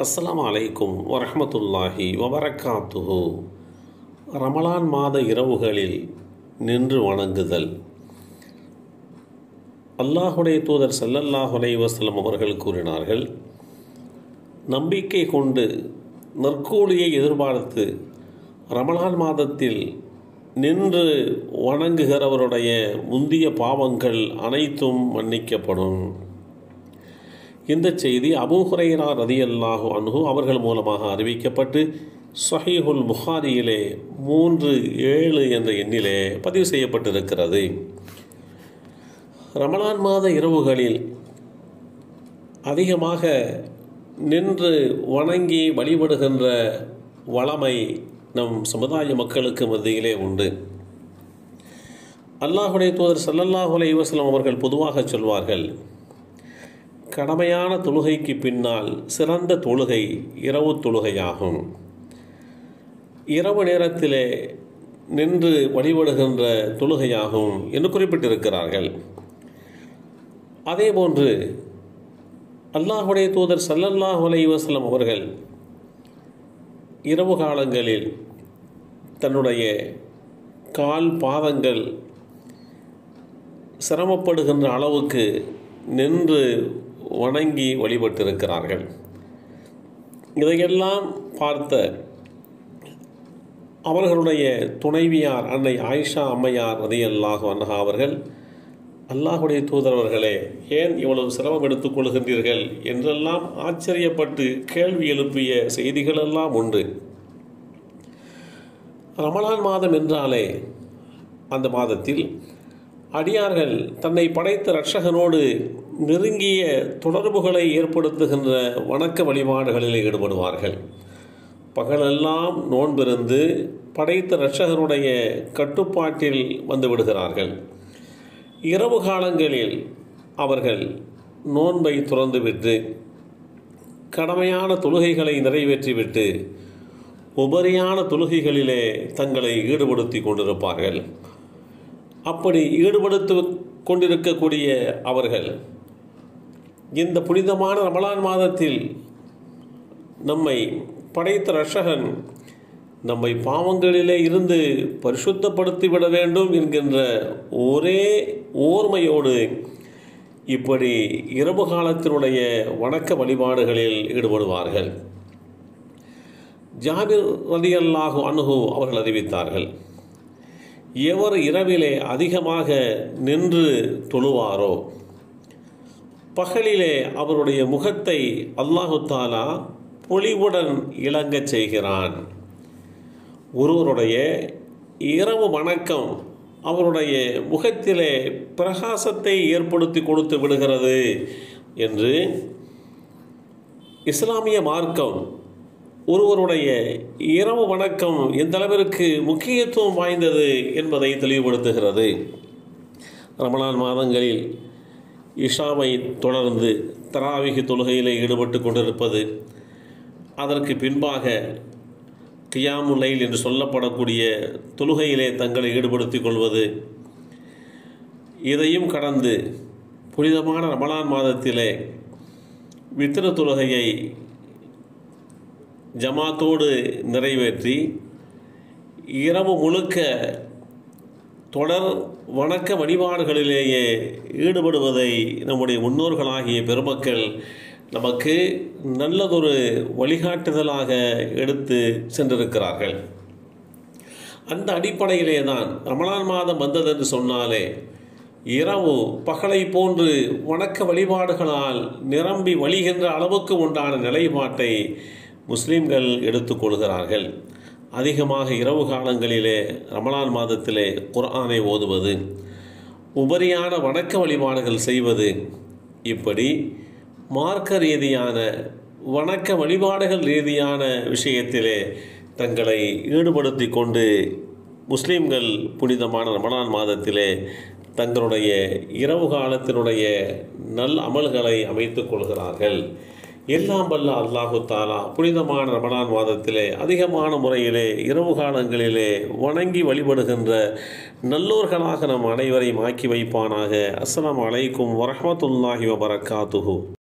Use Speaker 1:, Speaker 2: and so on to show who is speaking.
Speaker 1: அஸ்ஸலாமு அலைக்கும் வரஹ்மத்துல்லாஹி வபரகாத்துஹு. ரமலான் மாத இரவுகளில் நின்று வணங்குதல். அல்லாஹுடைய தூதர் ஸல்லல்லாஹு அலைஹி வஸல்லம் அவர்கள் கூறினார்கள், நம்பிக்கை கொண்டு நற்கூலியை எதிர்பார்த்து ரமலான் மாதத்தில் நின்று வணங்குகிறவருடைய முந்திய பாவங்கள் அனைத்தும் மன்னிக்கப்படும். இந்த செய்தி அபூ ஹுரைரா ரலியல்லாஹு அன்ஹு அவர்கள் மூலமாக அறிவிக்கப்பட்டு ஸஹீஹுல் புகாரியிலே 37 என்ற எண்ணிலே பதிவு செய்யப்பட்டிருக்கிறது. ரமலான் மாத இரவுகளில் அதிகமாக நின்று வணங்கி வழிபடுகின்ற வளமை நம் சமுதாய மக்களுக்கு மத்தியிலே உண்டு. அல்லாஹுடைய தூதர் ஸல்லல்லாஹு அலைஹி வஸல்லம் அவர்கள் பொதுவாக சொல்வார்கள், கடமையான தொழுகைக்கு பின்னால் சிறந்த தொழுகை இரவு தொழுகையாகும். இரவு நேரத்திலே நின்று வழிபடுகின்ற தொழுகையாகும் என்று குறிப்பிட்டிருக்கிறார்கள். அதேபோன்று அல்லாஹுடைய தூதர் ஸல்லல்லாஹு அலைஹி வஸல்லம் அவர்கள் இரவு காலங்களில் தன்னுடைய கால் பாதங்கள் சிரமப்படுகின்ற அளவுக்கு நின்று வணங்கி வழிபட்டிருக்கிறார்கள். இதையெல்லாம் பார்த்த அவர்களுடைய துணைவியார் அன்னை ஆயிஷா அம்மையார் ரலியல்லாஹு அன்ஹா அவர்கள், அல்லாஹுடைய தூதரவர்களே, ஏன் இவ்வளவு சிரமம் எடுத்துக்கொள்கின்றீர்கள் என்றெல்லாம் ஆச்சரியப்பட்டு கேள்வி எழுப்பிய செய்திகளெல்லாம் உண்டு. ரமலான் மாதம் என்றாலே அந்த மாதத்தில் அடியார்கள் தன்னை படைத்த இரட்சகனோடு நெருங்கிய தொடர்புகளை ஏற்படுத்துகின்ற வணக்க வழிபாடுகளில் ஈடுபடுவார்கள். பகலெல்லாம் நோன்பிருந்து படைத்த இரட்சகனுடைய கட்டுப்பாட்டில் வந்து விடுகிறார்கள். இரவு காலங்களில் அவர்கள் நோன்பை துறந்துவிட்டு கடமையான தொழுகைகளை நிறைவேற்றிவிட்டு உபரியான தொழுகைகளிலே தங்களை ஈடுபடுத்தி கொண்டிருப்பார்கள். அப்படி ஈடுபடுத்தி கொண்டிருக்கக்கூடிய அவர்கள் இந்த புனிதமான ரமலான் மாதத்தில் நம்மை படைத்த இரட்சகன் நம்மை பாவங்களிலே இருந்து பரிசுத்தப்படுத்திவிட வேண்டும் என்கின்ற ஒரே ஓர்மையோடு இப்படி இரவு காலத்தினுடைய வணக்க வழிபாடுகளில் ஈடுபடுவார்கள். ஜாபிர் ரலியல்லாஹு அன்ஹு அவர்கள் அறிவித்தார்கள், எவர் இரவிலே அதிகமாக நின்று தொழுவாரோ பகலிலே அவருடைய முகத்தை அல்லாஹு தாலா பொலிவுடன் இளங்கச் செய்கிறான். ஒருவருடைய இரவு வணக்கம் அவருடைய முகத்திலே பிரகாசத்தை ஏற்படுத்தி கொடுத்து விடுகிறது என்று இஸ்லாமிய மார்க்கம் ஒருவருடைய இரவு வணக்கம் எந்த அளவிற்கு முக்கியத்துவம் வாய்ந்தது என்பதை தெளிவுபடுத்துகிறது. ரமலான் மாதங்களில் இஷாவை தொடர்ந்து தராவிஹ் தொழுகையிலே ஈடுபட்டு கொண்டிருப்பது, அதற்கு பின்பாக கியாமுல் லைல் என்று சொல்லப்படக்கூடிய தொழுகையிலே தங்களை ஈடுபடுத்திக் கொள்வது, இதையும் கடந்து புனிதமான ரமலான் மாதத்திலே வித்ர் தொழுகையை ஜமாத்தோடு நிறைவேற்றி இரவு முழுக்க தொடர் வணக்க வழிபாடுகளிலேயே ஈடுபடுவதை நம்முடைய முன்னோர்களாகிய பெருமக்கள் நமக்கு நல்லதொரு வழிகாட்டுதலாக எடுத்து சென்றிருக்கிறார்கள். அந்த அடிப்படையிலே தான் ரமலான் மாதம் வந்தது என்று சொன்னாலே இரவு பகலை போன்று வணக்க வழிபாடுகளால் நிரம்பி வழிகின்ற அளவுக்கு உண்டான நிலைப்பாட்டை முஸ்லீம்கள் எடுத்துக்கொள்கிறார்கள். அதிகமாக இரவு காலங்களிலே ரமலான் மாதத்திலே குர்ஆனை ஓதுவது, உபரியான வணக்க வழிபாடுகள் செய்வது, இப்படி மார்க்க ரீதியான வணக்க வழிபாடுகள் ரீதியான விஷயத்திலே தங்களை ஈடுபடுத்தி கொண்டு முஸ்லீம்கள் புனிதமான ரமலான் மாதத்திலே தங்களுடைய இரவு காலத்தினுடைய நல் அமல்களை அமைத்துக் கொள்கிறார்கள். எல்லாம் வல்ல அல்லாஹு தாலா புனிதமான ரமலான் மாதத்திலே அதிகமான முறையிலே இரவு காலங்களிலே வணங்கி வழிபடுகின்ற நல்லோர்களாக நம் அனைவரையும் ஆக்கி வைப்பானாக. அஸ்ஸலாமு அலைக்கும் வரஹ்மத்துல்லாஹி வபரகாத்துஹு.